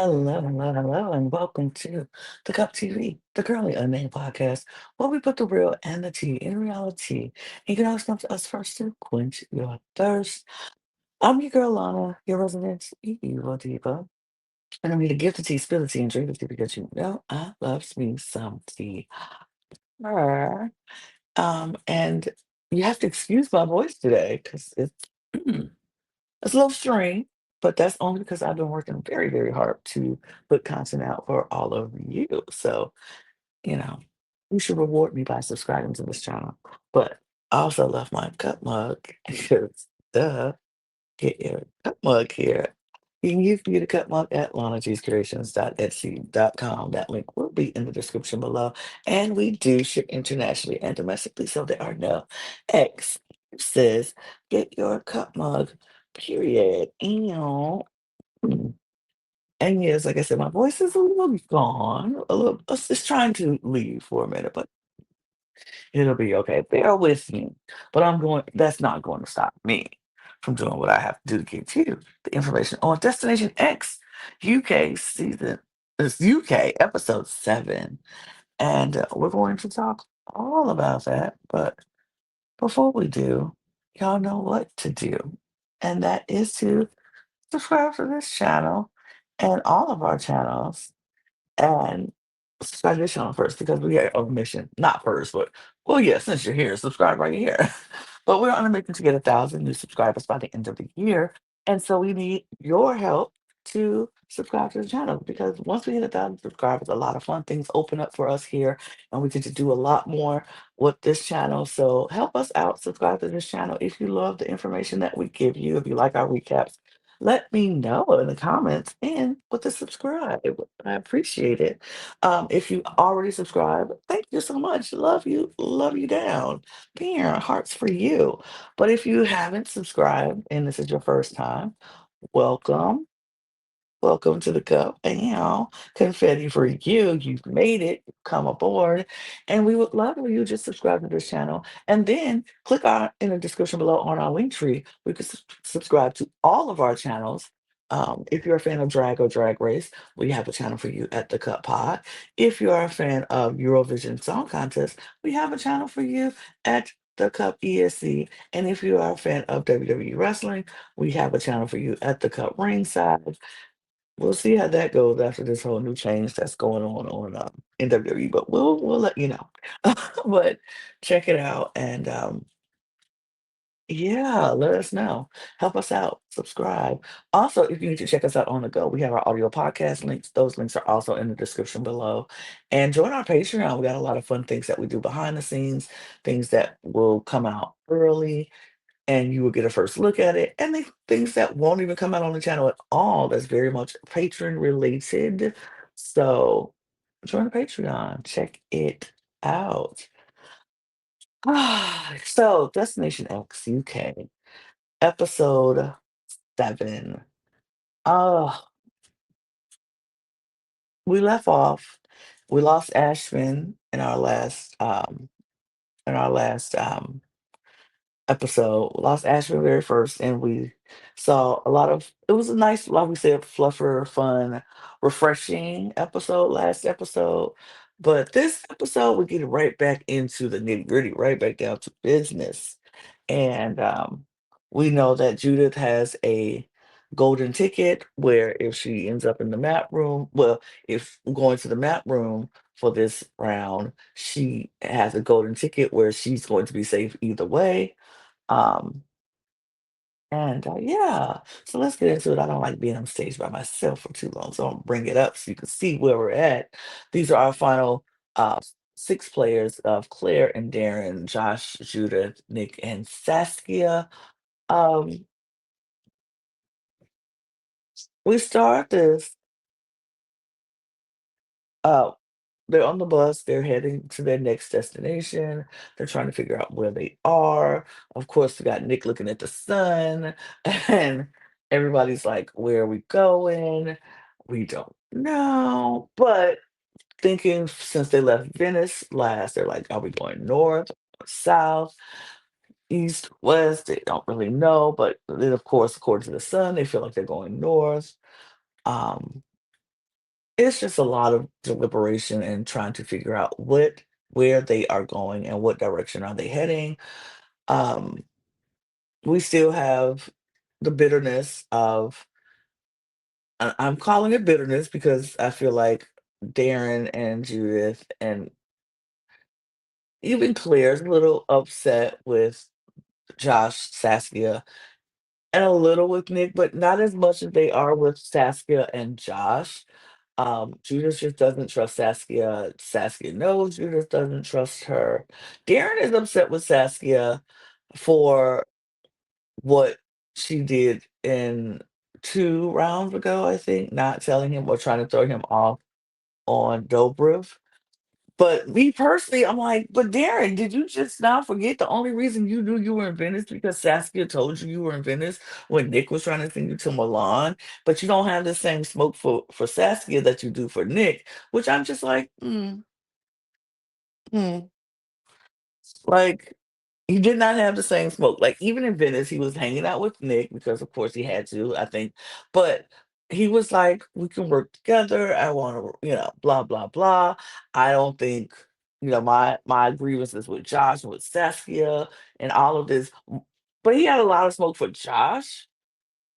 Hello, and welcome to the Cup TV, the Currently Unnamed Podcast, where we put the real and the tea in reality. You can always come to us first to quench your thirst. I'm your girl, Lana, your resident evil diva, and I'm here to give the tea, spill the tea, and drink the tea because you know I loves me some tea. Arr. And you have to excuse my voice today because it's a little strange, but that's only because I've been working very, very hard to put content out for all of you. So, you know, you should reward me by subscribing to this channel. But I also love my cup mug because, duh, get your cup mug here. You can use me the cup mug at lanagcreations.etsy.com. That link will be in the description below. And we do ship internationally and domestically, so there are no excuses. Get your cup mug, period. Mm. And yes, like I said, my voice is a little gone, a little, it's just trying to leave for a minute, but it'll be okay. Bear with me. But that's not going to stop me from doing what I have to do to get you the information on Destination X UK season, it's UK episode 7. And we're going to talk all about that. But before we do, y'all know what to do. And that is to subscribe to this channel and all of our channels and subscribe to this channel first because we are on a mission. Not first, but well, yeah, since you're here, subscribe right here. But we're on a mission to get 1,000 new subscribers by the end of the year. And so we need your help to subscribe to the channel because once we hit 1,000 subscribers, a lot of fun things open up for us here and we get to do a lot more with this channel. So help us out, subscribe to this channel. If you love the information that we give you, if you like our recaps, let me know in the comments and with the subscribe. I appreciate it. If you already subscribed, thank you so much. Love you down. There, hearts for you. But if you haven't subscribed and this is your first time, welcome. Welcome to the cup. And confetti for you. You've made it. Come aboard. And we would love for you just subscribe to this channel. And then click on in the description below on our link tree. We could subscribe to all of our channels. If you're a fan of drag or drag race, we have a channel for you at the Cup Pod. If you are a fan of Eurovision Song Contest, we have a channel for you at the Cup ESC. And if you are a fan of WWE Wrestling, we have a channel for you at the Cup Ringside. We'll see how that goes after this whole new change that's going on in WWE, but we'll let you know. But check it out and yeah, let us know. Help us out. Subscribe. Also, if you need to check us out on the go, we have our audio podcast links. Those links are also in the description below. And join our Patreon. We got a lot of fun things that we do behind the scenes, things that will come out early and you will get a first look at it. And things that won't even come out on the channel at all. That's very much patron related. So join the Patreon. Check it out. So Destination X UK, episode 7. Oh, we left off. We lost Ashman in our last episode. Lost Ashman very first, and we saw a lot of. It was a nice, like we said, fluffer, fun, refreshing episode. Last episode, but this episode we get right back into the nitty gritty, right back down to business, and we know that Judith has a golden ticket where if she ends up in the map room, well, if going to the map room for this round, she has a golden ticket where she's going to be safe either way. um, and yeah, so let's get into it. I don't like being on stage by myself for too long, so I'll bring it up so you can see where we're at. These are our final 6 players of Claire and Darren, Josh, Judith, Nick, and Saskia. Um, we start this. Uh, they're on the bus. They're heading to their next destination. They're trying to figure out where they are. Of course, we got Nick looking at the sun, and everybody's like, "Where are we going? We don't know." But thinking since they left Venice last, they're like, "Are we going north, south, east, west?" They don't really know. But then, of course, according to the sun, they feel like they're going north. Um, it's just a lot of deliberation and trying to figure out where they are going and what direction are they heading. Um, we still have the bitterness of I'm calling it bitterness because I feel like Darren and Judith and even Claire's a little upset with Josh, Saskia, and a little with Nick, but not as much as they are with Saskia and Josh. Judith just doesn't trust Saskia. Saskia knows Judith doesn't trust her. Darren is upset with Saskia for what she did in 2 rounds ago, I think, not telling him or trying to throw him off on Dobrev. But me personally, I'm like, "But Darren, did you just now forget the only reason you knew you were in Venice because Saskia told you were in Venice when Nick was trying to send you to Milan, but you don't have the same smoke for Saskia that you do for Nick," which I'm just like, mm." Like, he did not have the same smoke. Like, even in Venice, he was hanging out with Nick because, of course, he had to, I think. But he was like, "We can work together. I want to, blah blah blah. I don't think, my grievances with Josh and with Saskia and all of this." But he had a lot of smoke for Josh,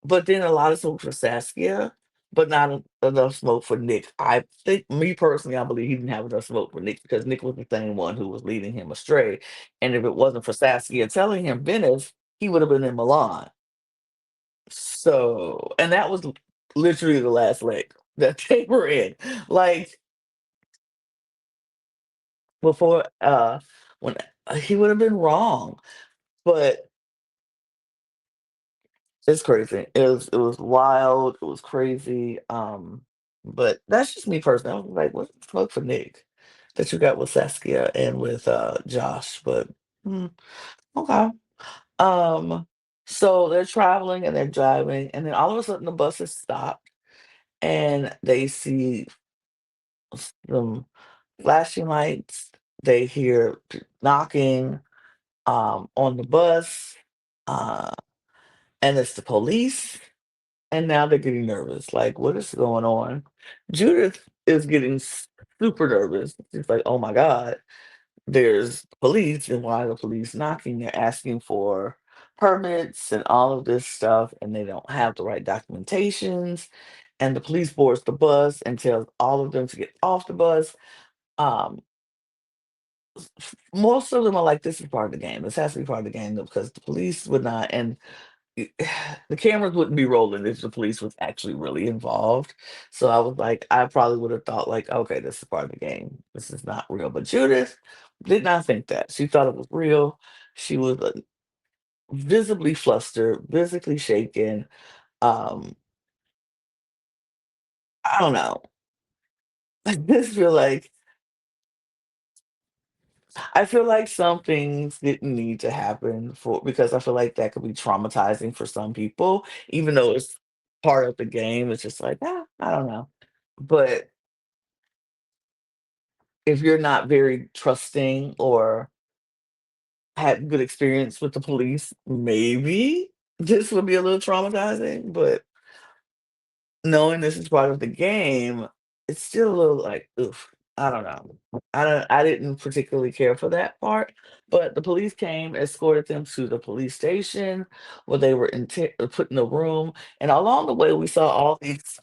but then a lot of smoke for Saskia, but not enough smoke for Nick. I think, me personally, I believe he didn't have enough smoke for Nick because Nick was the same one who was leading him astray. And if it wasn't for Saskia telling him Venice, he would have been in Milan. So, and that was literally the last leg that they were in. Like, before, when he would have been wrong. But it's crazy. It was wild. It was crazy. But that's just me personally. I was like, "What the fuck for Nick that you got with Saskia and with Josh?" But mm, okay. Um, so they're traveling and they're driving, and then all of a sudden the bus is stopped, and they see some flashing lights. They hear knocking on the bus, uh, and it's the police. And now they're getting nervous, like, "What is going on?" Judith is getting super nervous. She's like, "Oh my god, there's police, and why are the police knocking? They're asking for permits and all of this stuff, and they don't have the right documentations." And the police boards the bus and tells all of them to get off the bus. Um, Most of them are like, "This is part of the game. This has to be part of the game," though, because the police would not, and it the cameras wouldn't be rolling if the police was actually really involved. So I was like, I probably would have thought like, "Okay, this is part of the game. This is not real." But Judith did not think that. She thought it was real. She was visibly flustered, physically shaken. Um, I don't know. I just feel like some things didn't need to happen for because I feel like that could be traumatizing for some people, even though it's part of the game. It's just like, I don't know. But if you're not very trusting or had good experience with the police, maybe this would be a little traumatizing, but knowing this is part of the game, it's still a little like, oof, I don't know. I didn't particularly care for that part, but the police came, escorted them to the police station where they were put in a room, and along the way we saw all of these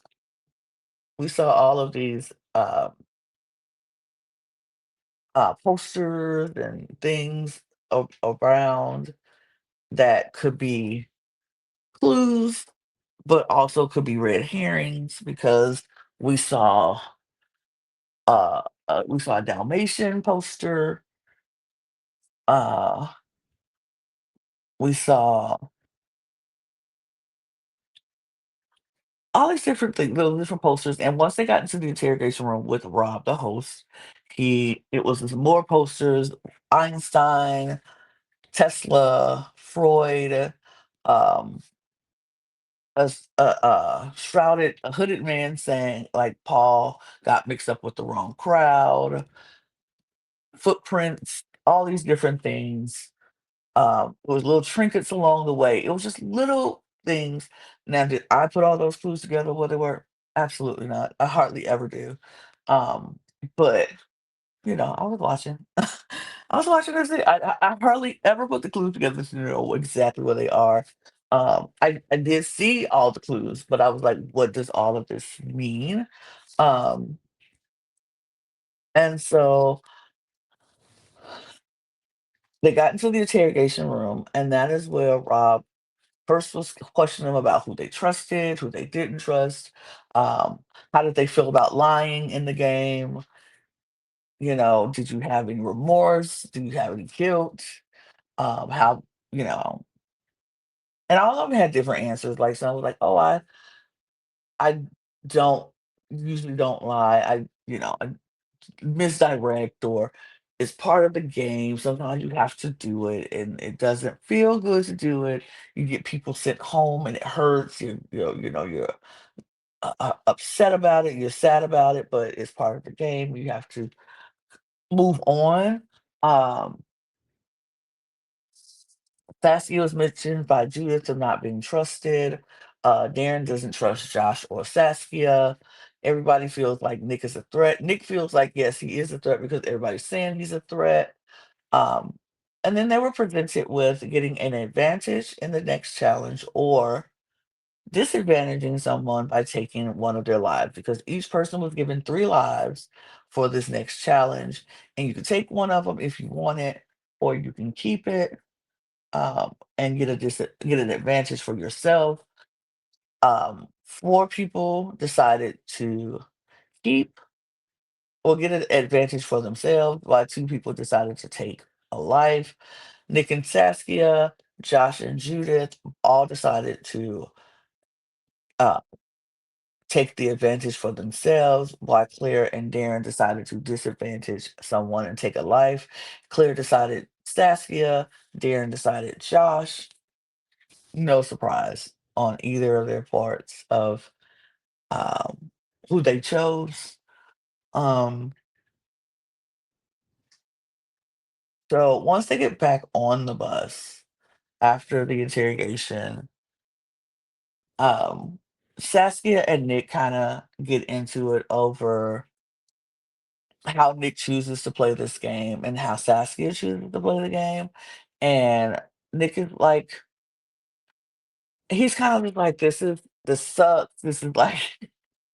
posters and things around that could be clues, but also could be red herrings because we saw we saw a Dalmatian poster. Uh, we saw all these different things, little different posters. And once they got into the interrogation room with Rob, the host, it was just more posters. Einstein, Tesla, Freud, um, a hooded man saying like Paul got mixed up with the wrong crowd, footprints, all these different things. There was little trinkets along the way. It was just little things. Now, did I put all those clues together what they were? absolutely not. I hardly ever do. Um, but I was watching. I was watching this thing. I hardly ever put the clues together to know exactly where they are. I did see all the clues, but I was like, what does all of this mean? Um, and so they got into the interrogation room, and that is where Rob first was questioning them about who they trusted, who they didn't trust, um, how did they feel about lying in the game? Did you have any remorse? Do you have any guilt? How, you know, and all of them had different answers. Like some was like, "Oh, I don't usually don't lie. I misdirect or it's part of the game. Sometimes you have to do it, and it doesn't feel good to do it. You get people sent home, and it hurts. You're upset about it. You're sad about it, but it's part of the game. You have to move on." Um, Saskia was mentioned by Judith of not being trusted. Darren doesn't trust Josh or Saskia. Everybody feels like Nick is a threat. Nick feels like, yes, he is a threat because everybody's saying he's a threat. Um, and then they were presented with getting an advantage in the next challenge or disadvantaging someone by taking one of their lives because each person was given 3 lives for this next challenge. And you can take one of them if you want it, or you can keep it and get an advantage for yourself. 4 people decided to keep or get an advantage for themselves, while 2 people decided to take a life. Nick and Saskia, Josh and Judith all decided to uh, take the advantage for themselves, while Claire and Darren decided to disadvantage someone and take a life. Claire decided Saskia, Darren decided Josh. No surprise on either of their parts of um, who they chose. Um, so once they get back on the bus after the interrogation, um, Saskia and Nick kind of get into it over how Nick chooses to play this game and how Saskia chooses to play the game. And Nick is like, he's kind of just like, this sucks. This is like,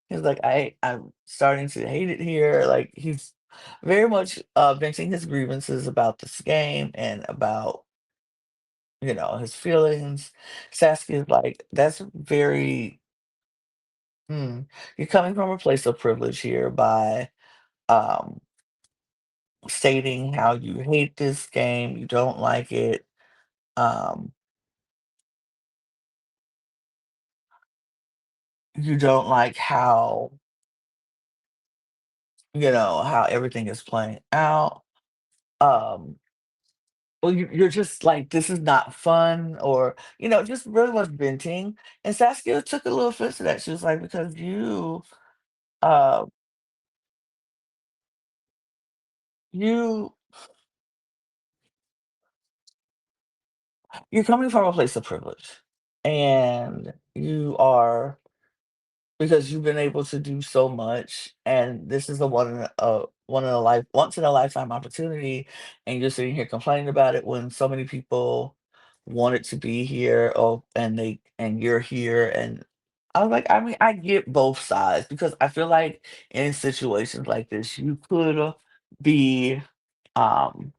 he's like, I'm starting to hate it here. Like he's very much venting his grievances about this game and about, his feelings. Saskia's like, that's very you're coming from a place of privilege here by um stating how you hate this game, you don't like it, um, you don't like how everything is playing out. Um, Well, you're just like, "This is not fun," or, just really was venting, and Saskia took a little offense to that. She was like, "Because uh, you you're coming from a place of privilege, and you are because you've been able to do so much, and this is a once in a lifetime opportunity, and you're sitting here complaining about it when so many people wanted to be here, and you're here." And I was like, I mean, I get both sides because I feel like in situations like this, you could be um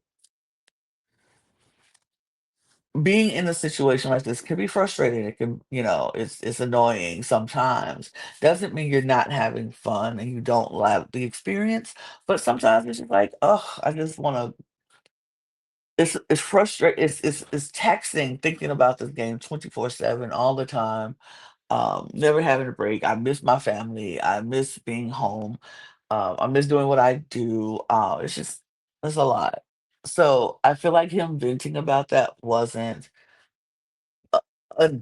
being in a situation like this can be frustrating. It can, it's annoying sometimes. Doesn't mean you're not having fun and you don't like the experience, but sometimes it's just like, oh, I just want to. It's frustrating. It's taxing thinking about this game 24/7 all the time. Never having a break. I miss my family. I miss being home. I miss doing what I do. It's a lot. So I feel like him venting about that wasn't a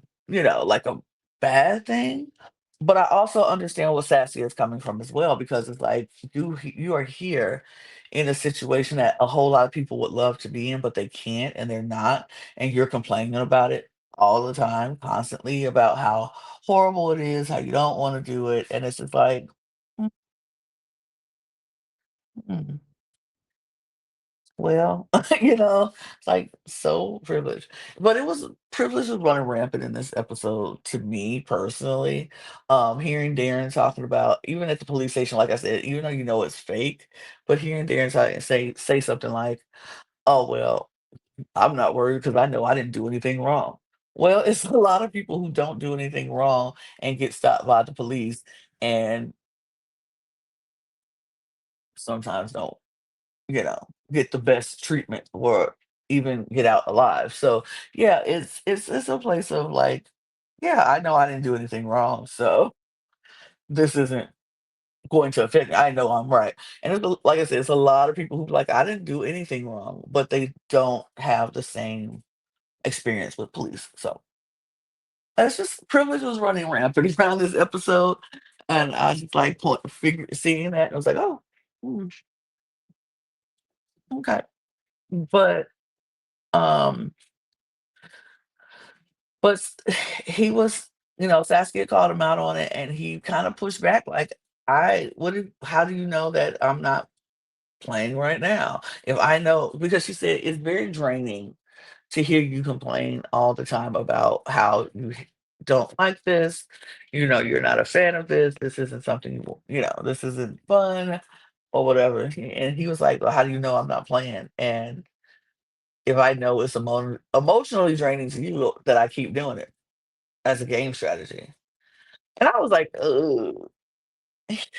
like a bad thing, but I also understand where Sassy is coming from as well because it's like you are here in a situation that a whole lot of people would love to be in, but they can't and they're not, and you're complaining about it. all the time, constantly about how horrible it is, how you don't want to do it, and it's just like, "Mm, mm, well, it's like so privileged." But it was privilege was running rampant in this episode to me personally. Hearing Darren talking about even at the police station, like I said, even though you know it's fake, but hearing Darren say something like, "Oh well, I'm not worried because I know I didn't do anything wrong." Well, it's a lot of people who don't do anything wrong and get stopped by the police and sometimes don't, you know, get the best treatment or even get out alive. So yeah, it's a place of like, yeah, I know I didn't do anything wrong, so this isn't going to affect me. I know I'm right. And like I said, it's a lot of people who like I didn't do anything wrong, but they don't have the same experience with police. So it's just privilege was running rampant around this episode, and I just like seeing that, and I was like, "Oh, mm, okay." But um, but he was, Saskia called him out on it, and he kind of pushed back, like, How do you know that I'm not playing right now? If I know, because she said it's very draining to hear you complain all the time about how don't like this, you're not a fan of this, this isn't something this isn't fun or whatever. And he was like, "Well, how do you know I'm not playing? And if I know it's emotionally draining to you that I keep doing it as a game strategy." And I was like, "Oh,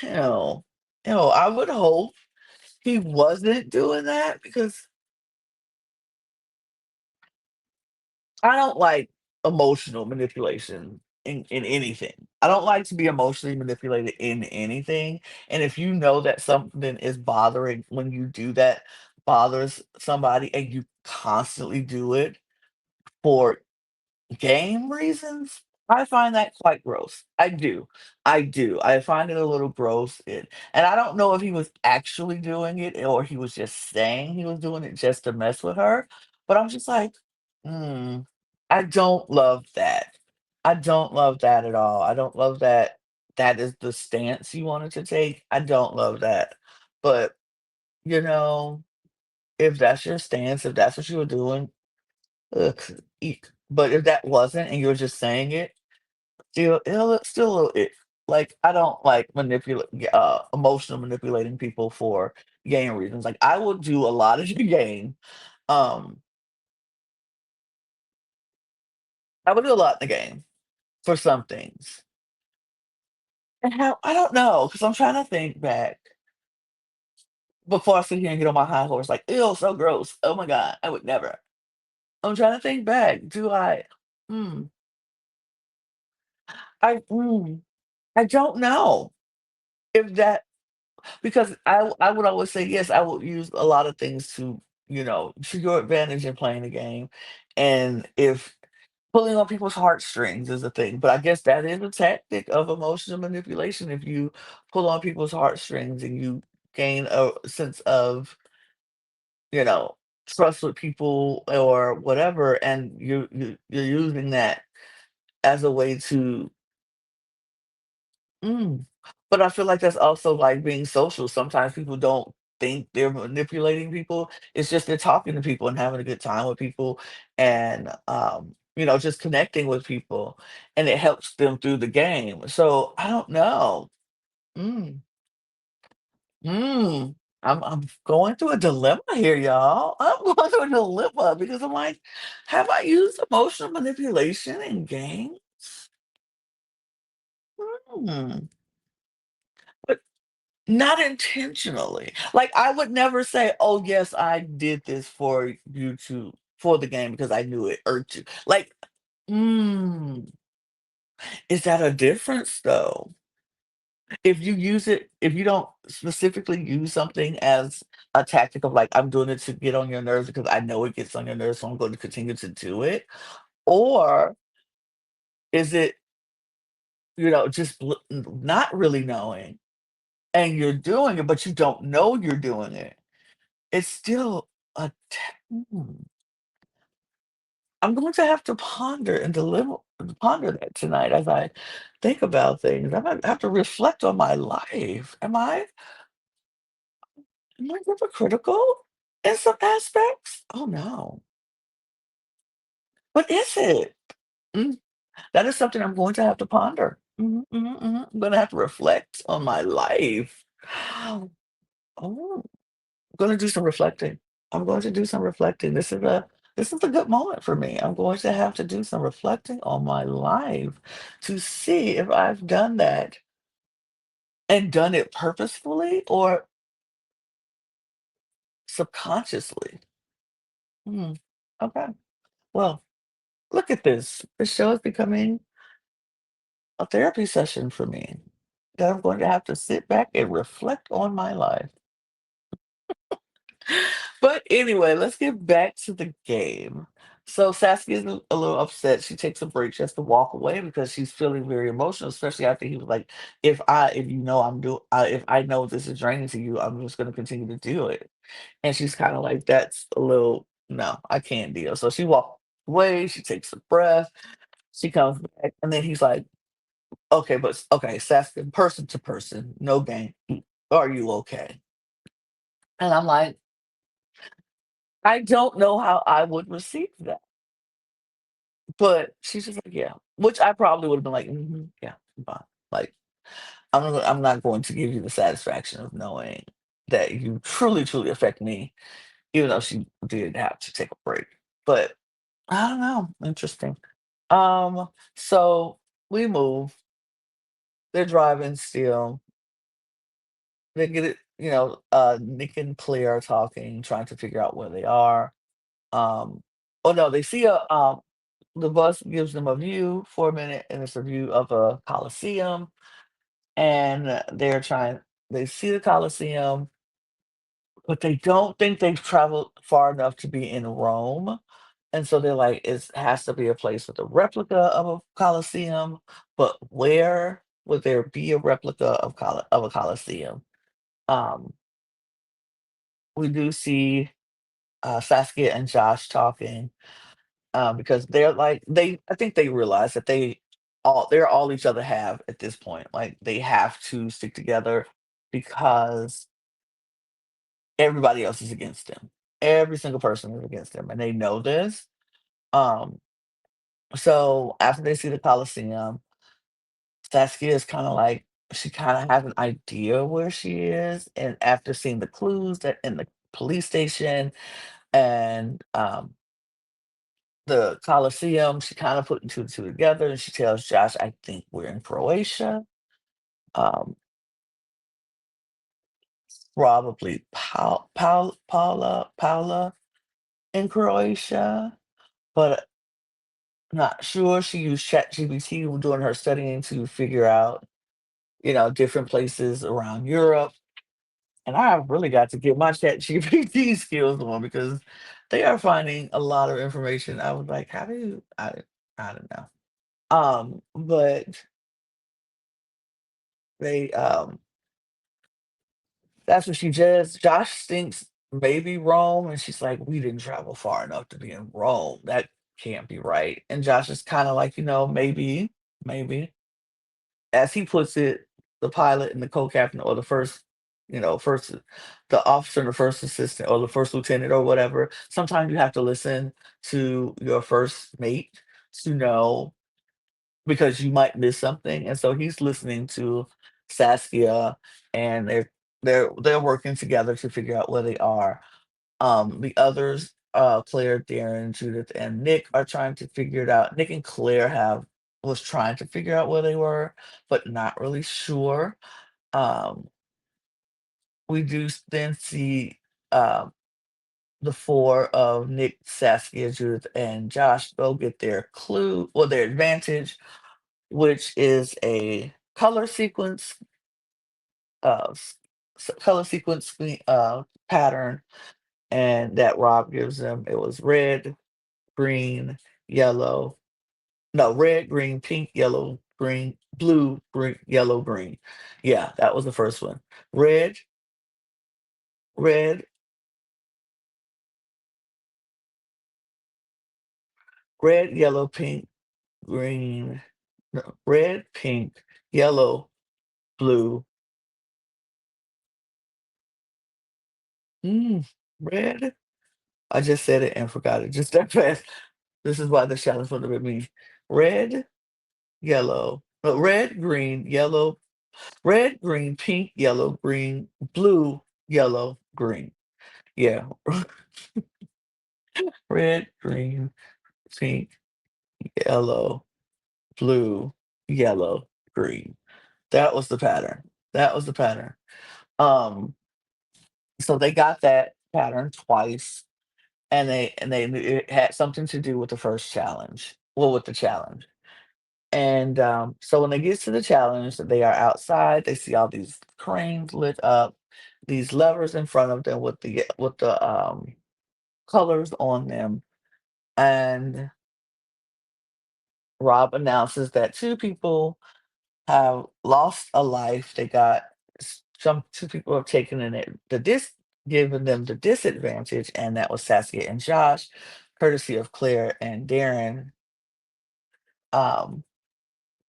hell, I would hope he wasn't doing that because I don't like emotional manipulation in anything. I don't like to be emotionally manipulated in anything. And if you know that something is bothering when you do that bothers somebody and you constantly do it for game reasons, I find that quite gross. I do. I do. I find it a little gross. And I don't know if he was actually doing it or he was just saying he was doing it just to mess with her. But I'm just like, mm, I don't love that. I don't love that at all. I don't love that that is the stance you wanted to take. I don't love that. But, you know, if that's your stance, if that's what you were doing, ugh, eek. But if that wasn't and you're just saying it, still a little ick. Like, I don't like emotional manipulating people for game reasons. Like, I will do a lot of the game. Um, I would do a lot in the game for some things. And how I don't know, because 'cause I'm trying to think back before I sit here and get on my high horse, like, "Ew, so gross. Oh my god, I would never." I'm trying to think back. Do I? Hmm. I mm, I don't know if that because I would always say, yes, I would use a lot of things to your advantage in playing the game. And if pulling on people's heartstrings is a thing, but I guess that is a tactic of emotional manipulation. If you pull on people's heartstrings and you gain a sense of, you know, trust with people or whatever, and you're using that as a way to Mm. But I feel like that's also like being social. Sometimes people don't think they're manipulating people. It's just they're talking to people and having a good time with people and just connecting with people and it helps them through the game. So I don't know. Mm. Mm. I'm going through a dilemma here, y'all. I'm going through a dilemma because I'm like, have I used emotional manipulation in games? Hmm. Not intentionally. Like, I would never say, "Oh, yes, I did this for the game because I knew it irked you." Like, mm, is that a difference, though? If you don't specifically use something as a tactic of, like, "I'm doing it to get on your nerves because I know it gets on your nerves, so I'm going to continue to do it," or is it, just not really knowing, and you're doing it, but you don't know you're doing it? It's still a t mm. I'm going to have to ponder and ponder that tonight as I think about things. I'm gonna have to reflect on my life. Am I hypocritical in some aspects? Oh no. What is it? Mm, that is something I'm going to have to ponder. I'm gonna have to reflect on my life. Oh, I'm gonna do some reflecting. I'm going to do some reflecting. This is a good moment for me. I'm going to have to do some reflecting on my life to see if I've done that and done it purposefully or subconsciously. Hmm. Okay. Well, look at this. This show is becoming a therapy session for me. That I'm going to have to sit back and reflect on my life. But anyway, let's get back to the game. So Saskia is a little upset. She takes a break. She has to walk away because she's feeling very emotional, especially after he was like, if you know if I know this is draining to you, I'm just going to continue to do it." And she's kind of like, "That's a little no, I can't deal." So she walks away. She takes a breath. She comes back, and then he's like, "Okay, but okay, Saskia, person to person, no game. Are you okay?" And I'm like, I don't know how I would receive that. But she's just like, "Yeah," which I probably would've been like, "Mhm, yeah, I'm fine." Like, I'm not going to give you the satisfaction of knowing that you truly, truly affect me, even though she did have to take a break. But I don't know, interesting. So we move, they're driving still, they get it, Nick and Claire are talking, trying to figure out where they are. Oh no, they see the bus gives them a view for a minute, and it's a view of a coliseum, and they see the coliseum, but they don't think they've traveled far enough to be in Rome, and so they're like, it has to be a place with a replica of a coliseum, but where would there be a replica of a coliseum? Um, we do see Saskia and Josh talking, because I think they realize that they're all each other have at this point. Like they have to stick together because everybody else is against them. Every single person is against them, and they know this. Um, so after they see the Coliseum, Saskia is kind of like she kind of has an idea where she is, and after seeing the clues that in the police station and the Colosseum, she kinda putting 2 and 2 together, and she tells Josh, "I think we're in Croatia." Um, Probably Paula in Croatia, but not sure. She used ChatGPT when doing her studying to figure out, different places around Europe, and I have really got to get my ChatGPT skills on because they are finding a lot of information. I was like, "How do you" I don't know. But they, that's what she does. Josh thinks maybe Rome, and she's like, "We didn't travel far enough to be in Rome. That can't be right." And Josh is kind of like, maybe. As he puts it, the pilot and the co-captain, or the first, the officer and the first assistant, or the first lieutenant, or whatever. Sometimes you have to listen to your first mate to know because you might miss something. And so he's listening to Saskia, and they're working together to figure out where they are. The others, Claire, Darren, Judith, and Nick are trying to figure it out. Nick and Claire have was trying to figure out where they were, but not really sure. Um, we do then see um, the four of Nick, Saskia, Judith, and Josh go get their clue or their advantage, which is a color sequence pattern, and that Rob gives them. It was red, green, yellow. No, red, green, pink, yellow, green, blue, green, yellow, green. Yeah, that was the first one. Red, red, red, yellow, pink, green, no, red, pink, yellow, blue. Mm, red. I just said it and forgot it just that fast. This is why the challenge would have been me. Red, yellow, no, red, green, yellow, red, green, pink, yellow, green, blue, yellow, green. Yeah. Red, green, pink, yellow, blue, yellow, green. That was the pattern. That was the pattern. Um, so they got that pattern twice, and they knew it had something to do with the first challenge. Well, with the challenge. And so when they get to the challenge, they are outside. They see all these cranes lit up, these levers in front of them with the colors on them. And Rob announces that two people have lost a life. They got some two people have taken in it given them the disadvantage, and that was Saskia and Josh, courtesy of Claire and Darren. Um,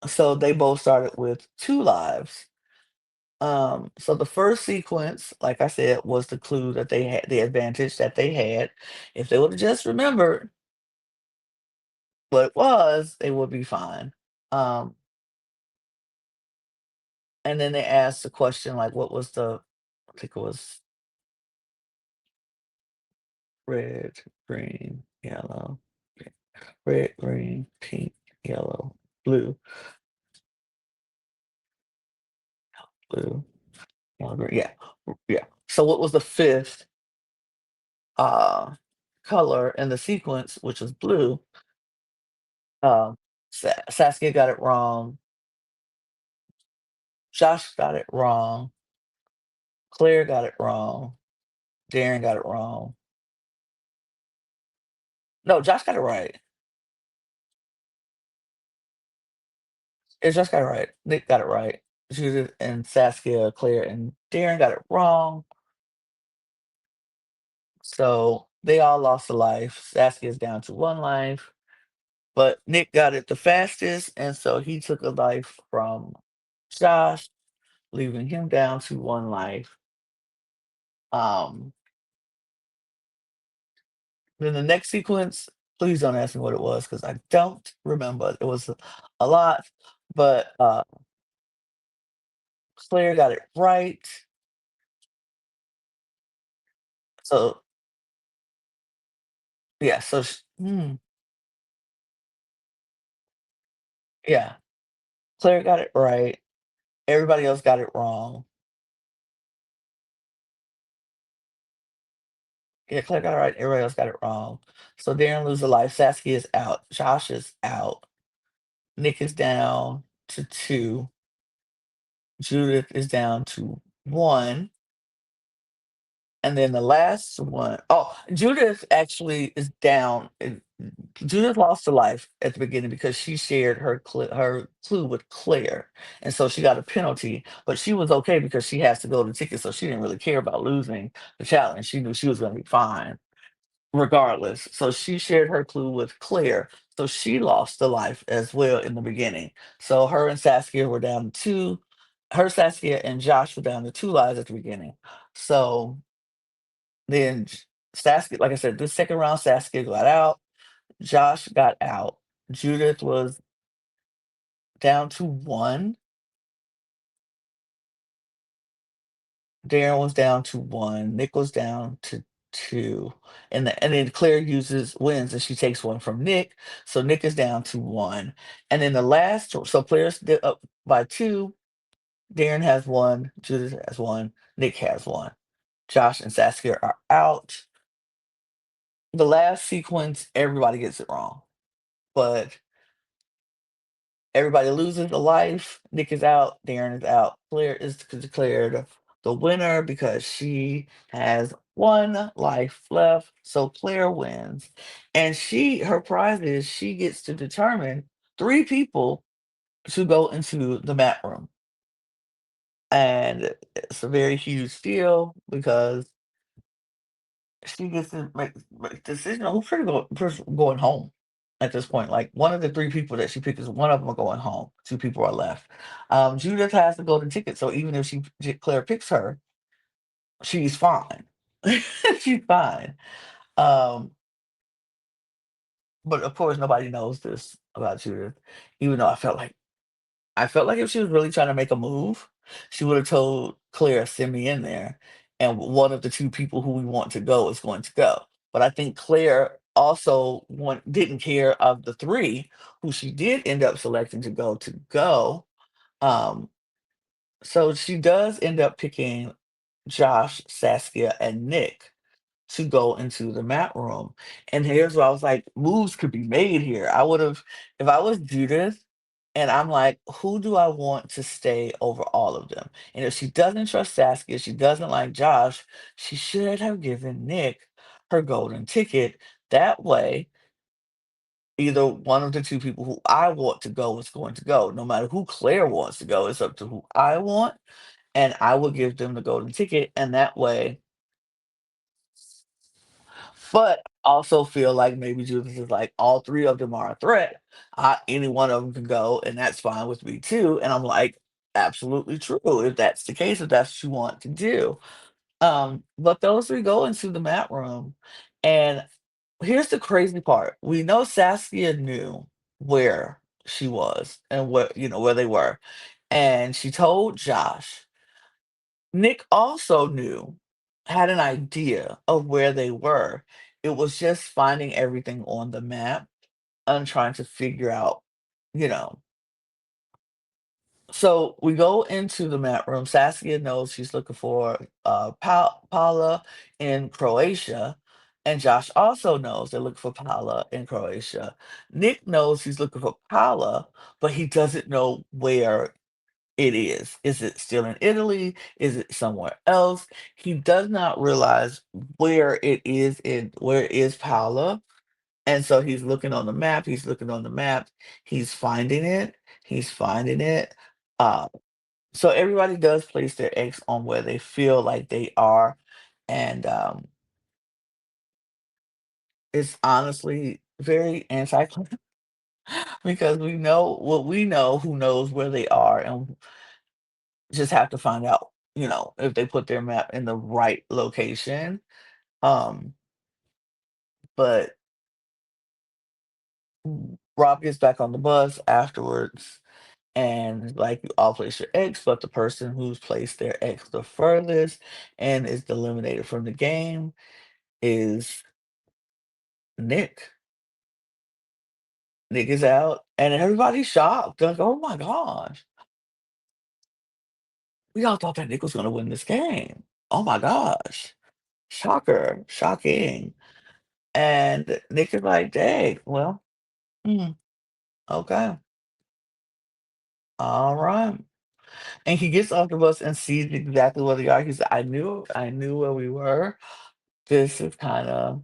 so they both started with two lives. So the first sequence, like I said, was the clue that they had, the advantage that they had. If they would have just remembered what it was, they would be fine. Um, and then they asked the question like, what was I think it was red, green, yellow, red, green, pink, yellow, blue, blue, yellow, green. Yeah, yeah. So what was the fifth uh color in the sequence, which was blue? Um, Saskia got it wrong. Josh got it wrong. Claire got it wrong. Darren got it wrong. No, Josh got it right. Josh got it right. Nick got it right. Judith and Saskia, Claire and Darren got it wrong. So they all lost a life. Saskia's down to one life, but Nick got it the fastest, and so he took a life from Josh, leaving him down to one life. Um, then the next sequence, please don't ask me what it was because I don't remember. It was a lot, but Claire got it right. So yeah, yeah, Claire got it right. Everybody else got it wrong. Yeah, Claire got it right. Everybody else got it wrong. So Darren loses a life. Saskia is out. Josh is out. Nick is down to two. Judith is down to one. And then the last one, oh, Judith actually is down. Judith lost her life at the beginning because she shared her clue with Claire, and so she got a penalty. But she was okay because she has to go to ticket, so she didn't really care about losing the challenge. She knew she was going to be fine regardless. So she shared her clue with Claire, so she lost the life as well in the beginning. So her and Saskia were down to two. Her, Saskia, and Josh were down to two lives at the beginning. So then Saskia, like I said, this second round, Saskia got out. Josh got out. Judith was down to one. Darren was down to one. Nick was down to two. And then Claire wins and she takes one from Nick. So Nick is down to one. And then the last, so Claire's up by two. Darren has one. Judith has one. Nick has one. Josh and Saskia are out. The last sequence, everybody gets it wrong. But everybody loses a life. Nick is out. Darren is out. Claire is declared the winner because she has one life left. So Claire wins. And her prize is she gets to determine three people to go into the mat room. And it's a very huge deal because she gets to make decision on who's going home. at this point. Like one of the three people that she picked is one of them are going home. Two people are left. Judith has the golden ticket, so even if Claire picks her, she's fine. She's fine. Um, but of course, nobody knows this about Judith. Even though I felt like if she was really trying to make a move, she would have told Claire, "Send me in there, and one of the two people who we want to go is going to go." But I think Claire also didn't care of the three who she did end up selecting to go to go. Um, so she does end up picking Josh, Saskia, and Nick to go into the map room. And here's where I was like, moves could be made here. I would have, if I was Judith, and I'm like, who do I want to stay over all of them? And if she doesn't trust Saskia, she doesn't like Josh, she should have given Nick her golden ticket. That way, either one of the two people who I want to go is going to go. No matter who Claire wants to go, it's up to who I want. And I will give them the golden ticket. And that way, but also feel like maybe Judas is like, all three of them are a threat. Any one of them can go, and that's fine with me too. And I'm like, absolutely true. If that's the case, if that's what you want to do. But those three go into the mat room. And here's the crazy part. We know Saskia knew where she was and where they were. And she told Josh. Nick also had an idea of where they were. It was just finding everything on the map and trying to figure out, you know. So we go into the map room. Saskia knows she's looking for Paula in Croatia. And Josh also knows they're looking for Paula in Croatia. Nick knows he's looking for Paula, but he doesn't know where it is. Is it still in Italy? Is it somewhere else? He does not realize where is Paula. And so he's looking on the map, he's looking on the map, he's finding it, he's finding it. Uh, so everybody does place their X on where they feel like they are. And it's honestly very anti because we know what we know, who knows where they are, and just have to find out, if they put their map in the right location. Um, but Rob gets back on the bus afterwards and like you all place your X, but the person who's placed their X the furthest and is eliminated from the game is Nick. Nick is out, and everybody's shocked. Like, oh my gosh, we all thought that Nick was going to win this game. Oh my gosh, shocker, shocking. And Nick is like, dang, well, hmm, okay. All right. And he gets off the bus and sees exactly where they are. He said, I knew where we were. This is kind of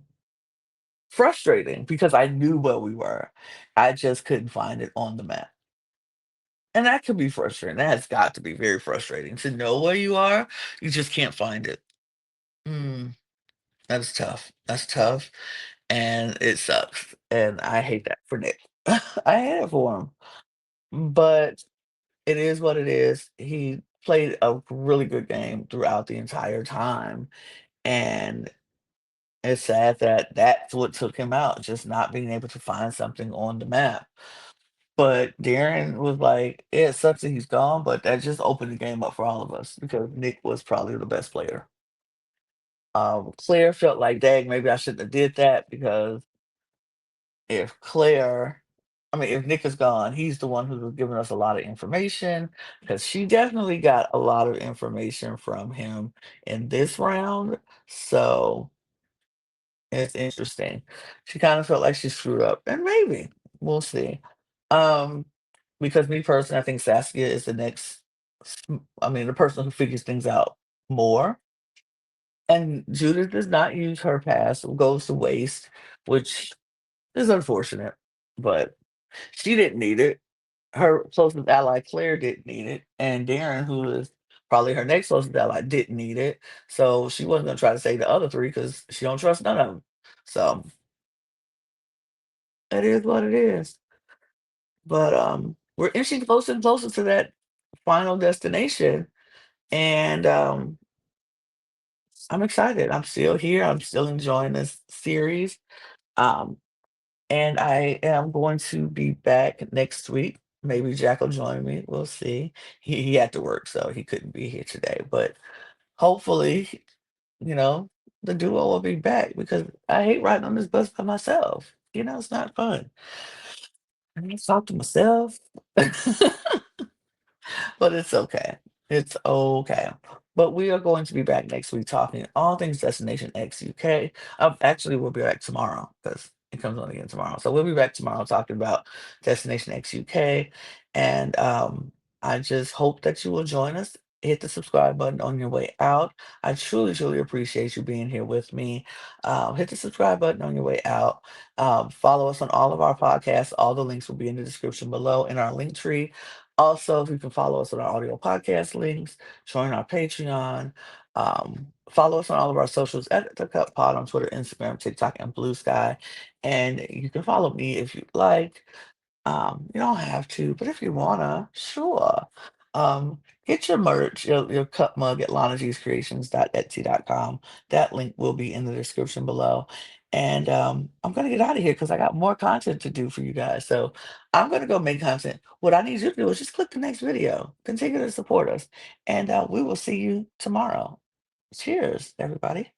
frustrating because I knew where we were. I just couldn't find it on the map. And that could be frustrating. That has got to be very frustrating to know where you are. You just can't find it. Mm, that's tough. That's tough. And it sucks. And I hate that for Nick. I hate it for him. But it is what it is. He played a really good game throughout the entire time, and it's sad that that's what took him out, just not being able to find something on the map. But Darren was like, "Yeah, it sucks that he's gone, but that just opened the game up for all of us because Nick was probably the best player." Claire felt like, "Dang, maybe I shouldn't have did that because if Claire I mean, if Nick is gone, he's the one who was giving us a lot of information because she definitely got a lot of information from him in this round. So it's interesting. She kind of felt like she screwed up, and maybe we'll see. Um, because me personally, I think Saskia is the next. I mean, the person who figures things out more. And Judith does not use her pass; goes to waste, which is unfortunate. But she didn't need it. Her closest ally, Claire, didn't need it, and Darren, who is probably her next closest ally, didn't need it. So she wasn't gonna try to save the other 3 because she don't trust none of them. So It is what it is. But we're inching closer and closer to that final destination. And I'm excited. I'm still here. I'm still enjoying this series. Um, and I am going to be back next week. Maybe Jack will join me. We'll see. He had to work, so he couldn't be here today. But hopefully, you know, the duo will be back because I hate riding on this bus by myself. It's not fun. I need to talk to myself. But it's okay. It's okay. But we are going to be back next week talking all things Destination X UK. Actually, we'll be back tomorrow because it comes on again tomorrow. So we'll be back tomorrow talking about Destination X UK. And I just hope that you will join us. Hit the subscribe button on your way out. I truly, truly appreciate you being here with me. Hit the subscribe button on your way out. Follow us on all of our podcasts. All the links will be in the description below in our link tree. Also, if you can follow us on our audio podcast links, join our Patreon, follow us on all of our socials at The Cup Pod on Twitter, Instagram, TikTok, and Blue Sky. And you can follow me if you'd like. You don't have to, but if you wanna, sure. Get your merch, your cup mug at lanagcreations.etsy.com. That link will be in the description below. And I'm gonna get out of here because I got more content to do for you guys. So I'm gonna go make content. What I need you to do is just click the next video. Continue to support us, and we will see you tomorrow. Cheers, everybody.